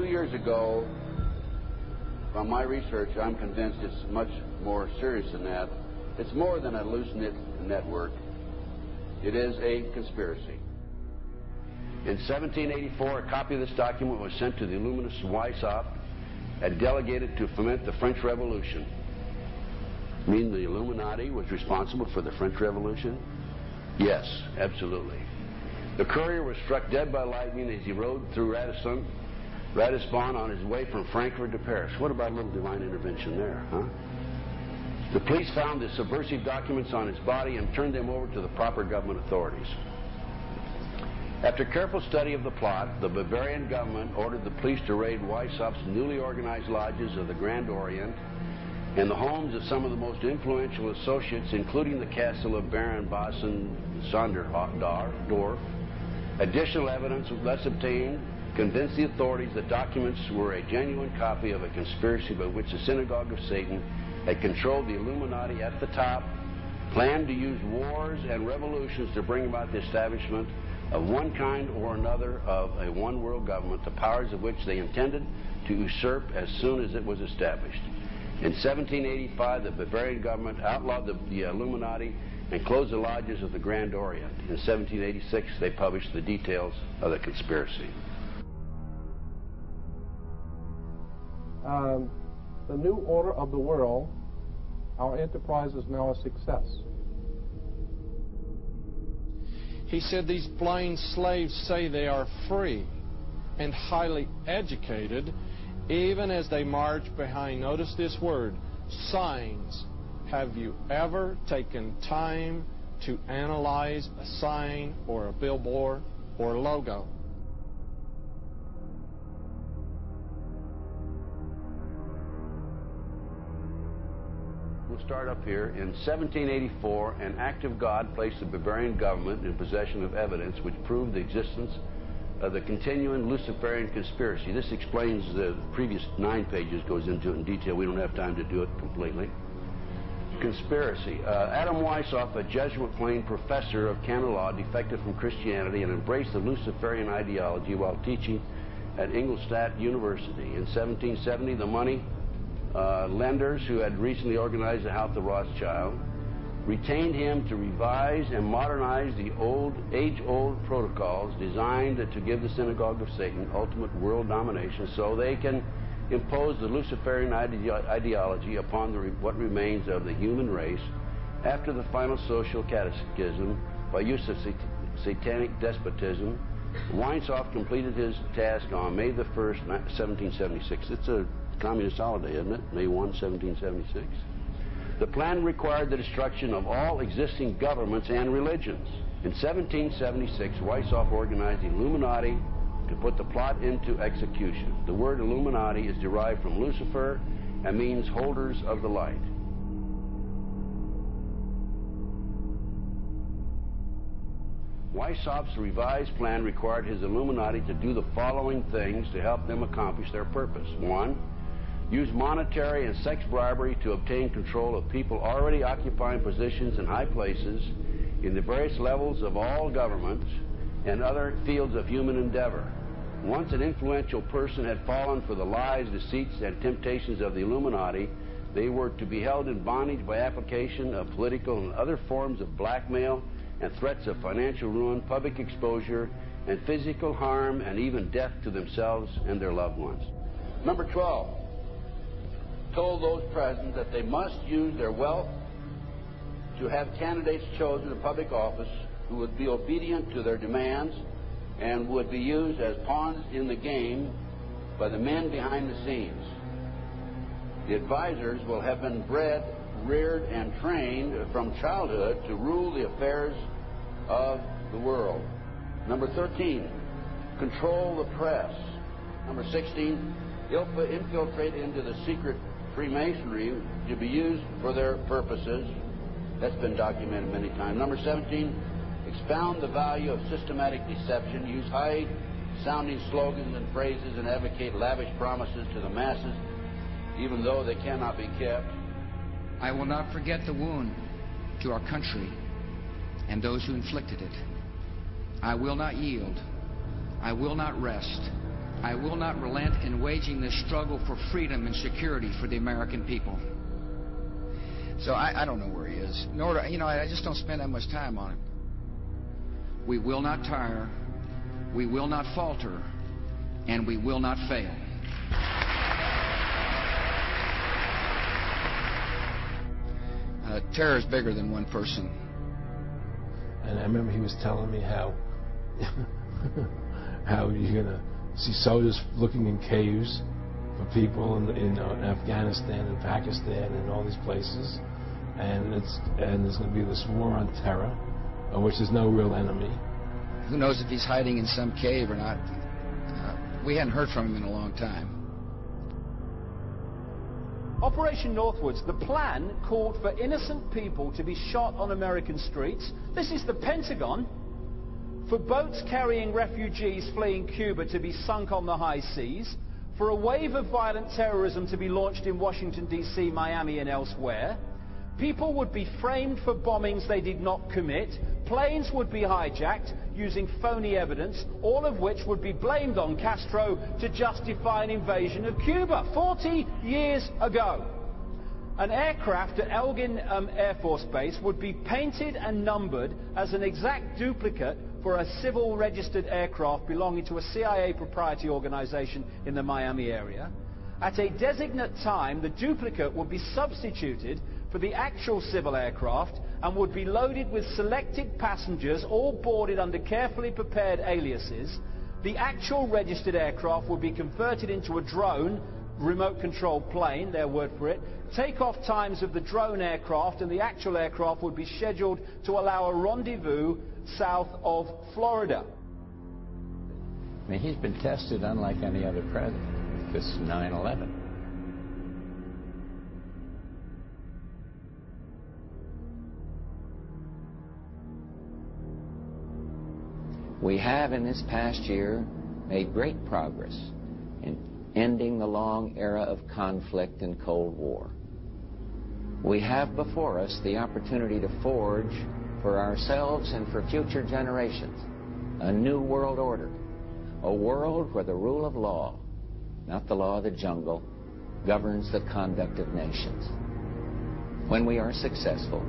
years ago, from my research, I'm convinced it's much more serious than that. It's more than a loose-knit network. It is a conspiracy. In 1784, a copy of this document was sent to the Illuminist Weishaupt and delegated to foment the French Revolution. You mean the Illuminati was responsible for the French Revolution? Yes, absolutely. The courier was struck dead by lightning as he rode through Ratisbon on his way from Frankfurt to Paris. What about a little divine intervention there, huh? The police found the subversive documents on his body and turned them over to the proper government authorities. After careful study of the plot, the Bavarian government ordered the police to raid Weishaupt's newly organized lodges of the Grand Orient and the homes of some of the most influential associates, including the castle of Baron Basen-Sonderdorf. Additional evidence thus obtained convinced the authorities that documents were a genuine copy of a conspiracy by which the Synagogue of Satan had controlled the Illuminati at the top, planned to use wars and revolutions to bring about the establishment of one kind or another of a one-world government, the powers of which they intended to usurp as soon as it was established. In 1785, the Bavarian government outlawed the Illuminati and closed the lodges of the Grand Orient. In 1786, they published the details of the conspiracy. The new order of the world, our enterprise is now a success. He said these blind slaves say they are free and highly educated, even as they march behind, notice this word, signs. Have you ever taken time to analyze a sign or a billboard or a logo? We'll start up here. In 1784, an act of God placed the Bavarian government in possession of evidence which proved the existence of the continuing Luciferian conspiracy. This explains the previous 9 pages, goes into it in detail. We don't have time to do it completely. Conspiracy. Adam Weishaupt, a Jesuit-trained professor of canon law, defected from Christianity and embraced the Luciferian ideology while teaching at Ingolstadt University. In 1770, the money lenders who had recently organized the House of Rothschild retained him to revise and modernize the age-old protocols designed to give the Synagogue of Satan ultimate world domination so they can impose the Luciferian ideology upon what remains of the human race after the final social cataclysm by use of satanic despotism. Weishaupt completed his task on May the 1st, 1776. It's a communist holiday, isn't it? May 1, 1776. The plan required the destruction of all existing governments and religions. In 1776, Weishaupt organized the Illuminati to put the plot into execution. The word Illuminati is derived from Lucifer and means holders of the light. Weishaupt's revised plan required his Illuminati to do the following things to help them accomplish their purpose. 1. Use monetary and sex bribery to obtain control of people already occupying positions in high places in the various levels of all governments and other fields of human endeavor. Once an influential person had fallen for the lies, deceits, and temptations of the Illuminati, they were to be held in bondage by application of political and other forms of blackmail and threats of financial ruin, public exposure, and physical harm, and even death to themselves and their loved ones. Number 12, told those present that they must use their wealth to have candidates chosen to public office who would be obedient to their demands and would be used as pawns in the game by the men behind the scenes. The advisors will have been bred, reared, and trained from childhood to rule the affairs of the world. Number 13, control the press. Number 16, infiltrate into the secret Freemasonry to be used for their purposes. That's been documented many times. Number 17, expound the value of systematic deception, use high-sounding slogans and phrases, and advocate lavish promises to the masses, even though they cannot be kept. I will not forget the wound to our country and those who inflicted it. I will not yield. I will not rest I will not relent in waging this struggle for freedom and security for the American people. So I don't know where he is. Nor do, I just don't spend that much time on him. We will not tire. We will not falter. And we will not fail. Terror is bigger than one person. And I remember he was telling me how you're going to see soldiers looking in caves for people in Afghanistan and Pakistan and all these places, and there's going to be this war on terror, of which there's no real enemy. Who knows if he's hiding in some cave or not? We hadn't heard from him in a long time. Operation Northwoods, the plan called for innocent people to be shot on American streets. This is the Pentagon. For boats carrying refugees fleeing Cuba to be sunk on the high seas. For a wave of violent terrorism to be launched in Washington, D.C., Miami, and elsewhere. People would be framed for bombings they did not commit. Planes would be hijacked using phony evidence, all of which would be blamed on Castro to justify an invasion of Cuba 40 years ago. An aircraft at Elgin Air Force Base would be painted and numbered as an exact duplicate for a civil registered aircraft belonging to a CIA proprietary organization in the Miami area. At a designate time, the duplicate would be substituted for the actual civil aircraft and would be loaded with selected passengers, all boarded under carefully prepared aliases. The actual registered aircraft would be converted into a drone, remote control plane, their word for it. Takeoff times of the drone aircraft and the actual aircraft would be scheduled to allow a rendezvous south of Florida. I mean, he's been tested unlike any other president with this 9/11. We have in this past year made great progress in ending the long era of conflict and Cold War. We have before us the opportunity to forge for ourselves and for future generations a new world order, a world where the rule of law, not the law of the jungle, governs the conduct of nations. When we are successful,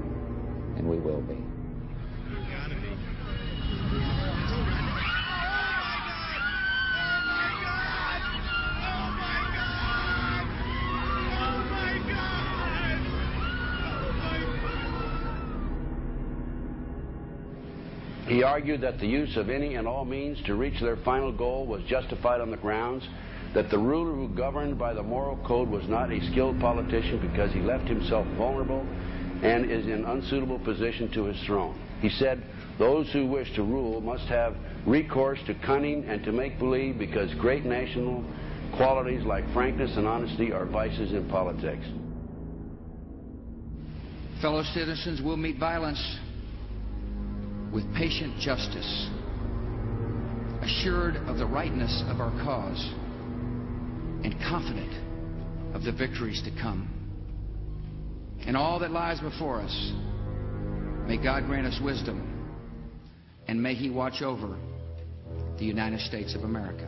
and we will be. He argued that the use of any and all means to reach their final goal was justified on the grounds that the ruler who governed by the moral code was not a skilled politician because he left himself vulnerable and is in unsuitable position to his throne. He said, those who wish to rule must have recourse to cunning and to make-believe because great national qualities like frankness and honesty are vices in politics. Fellow citizens will meet violence with patient justice, assured of the rightness of our cause, and confident of the victories to come. In all that lies before us, may God grant us wisdom, and may He watch over the United States of America.